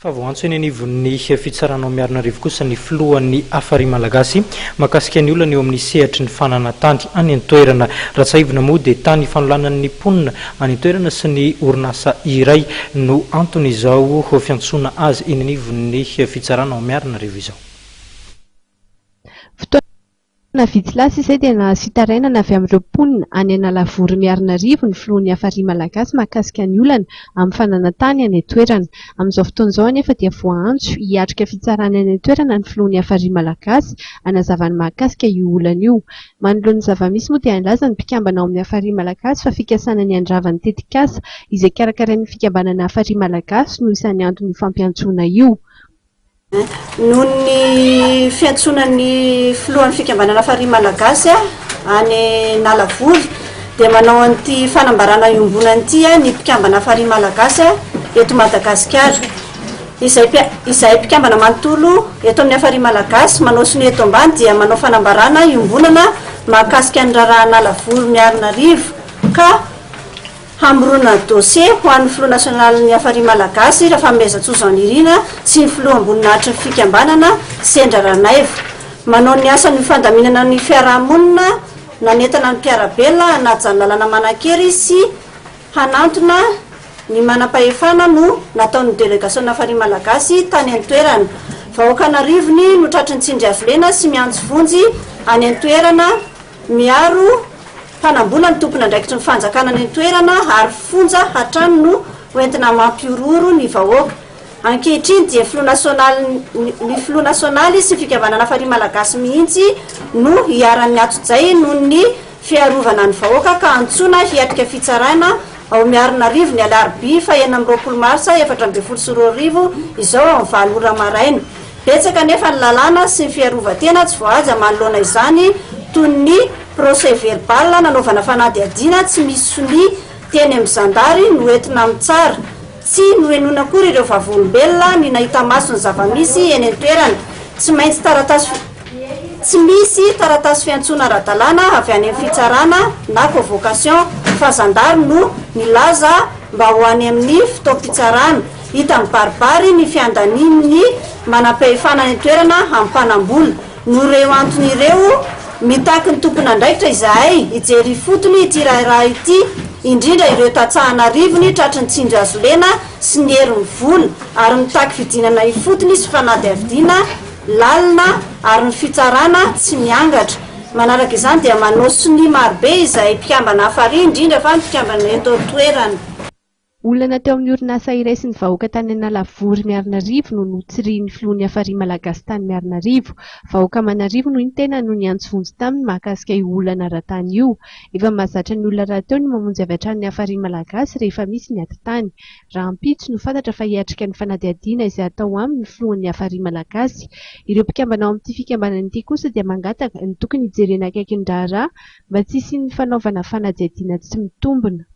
Favoantso eny anivon'ny fitsarana miarina arivo kosa ny filohan'ny afary malagasy mahakasika ny olona eo amin'ny sehatra ny fanana tany any an-toerana Ratsaivina moa dia tany fanolanan'ny mponina any an-toerana sy ny orinasa iray no antony izao fiantsoana azy eny anivon'ny fitsarana miarina arivo izao. Na vitsy izay dia nasitarainana avy amin'ireo mponina any Analavory Miarinarivo ny filohan'ny afary malagasy mahakasika ny olana amin'ny fananantany any an-toerana. Amin'izao fotoan'izao anefa dia voaantso hiatrika fitsarana any an-toerana ny filohan'ny afary malagasy hanazavany mahakasika io olana io. Manoloana ny zava-misy moa dia nilaza ny mpikambana ao amin'ny afary malagasy fa fikasana ny andravany tetikasa izay karakarain'ny fikambanana afary malagasy no isan'ny antony fampiantsoana io. Noho ny fiantsonan'ny filohan'ny fikambanana afary malagasy any Nalavory dia manao an'ity fanambarana iombonana ity ny mpikambana afary malagasy eto Madagasikara. Izay mpikambana manontolo eto amin'ny afary malagasy manao sinoa eto ambany dia manao fanambarana iombonana mahakasika ny raharaha Nalavory Miarinarivo ka hamorona dossier ho an'ny filoha nasionalin'ny afary malagasy raha fanomezan-tsoa irina sy ny filoha amboninahitry ny fikambanana Sendra Ranaivo. Manao ny asany fandaminana ny fiarahamonina nanentana ny mpiarabelona hanajan'ny lalàna manan-kery sy hanantona ny manam-pahefana no nataon'ny delegasion afary malagasy tany an-toerana. Vahoaka anarivony no tratry ny tsindry avolena sy miantso vonjy any an-toerana miaro fanambola ny tompona andraikitry ny fanjakana ny toerana ary fonja hatrany no hoentina mampiororo ny vahoaka. Ankehitriny dia ny filoha nasionaly sy fikambanana afary malagasy mihitsy no hiaran'ny atso-jay noho ny fiarovana ny vahoaka ka antsoina hiatrika fitsarana ao Miarinarivo ny alarobia fa 9 Marsa 2024 izao amin'ny 7 ora maraina. Betsaka nefa ny lalàna sy ny fiarovan-tena tsy voahaja manoloana izany toy ny procès verbal nanaovana fanadihadiana tsy misy soni teny amin'ny zandary no entina mitsara tsy noenona akory ireo vavolombelona ny nahita maso ny zava-misy eny an-toerana. Tsy misy taratasy fiantsoana ara-dalàna avy any amin'ny fitsarana na convocation fa zandary no nilaza mba ho any amin'ny fotoam-pitsarana. Hita mibaribary ny fiandaniny manam-pahefana any an-toerana amin'ny mpanambola no ireo antony ireo mitaky ny tompona andraikitra izahay hijery fotony ity raha ity indrindra ireo tatsahana rivony tratry ny tsindry azo lena sy ny herin'ny vola ary mitaky vidinana ifotony sy fanady avidina lalina ary ny fitsarana tsy miangatra. Manaraka izany dia manao soni marobe izay mpikambana afary indrindra fa ny mpikambana eto an-toerana. Olana teo amin'ny orinasa iray sy ny vahoaka tany Analavory Miarinarivo no notsirian'ny filohan'ny afary malagasy tany Miarinarivo. Vahoaka Manarivo no intena no niantso vonjy taminy mahakasika io olana rahatany io. Efa mahazatra ny olona rahateo ny mamonjy avy hatrany afary malagasy rehefa misy ny ati-tany. Raha ampitso no fantatra fa hiatrika ny fanadihadiana izay atao aminy ny filohan'ny afary malagasy. Ireo mpikambana ao amin'ity fikambanana ity kosa dia mangataka ny tokony hijerena akaiky ny raharaha mba tsy hisy ny fanaovana fanadihadiana tsy mitombina.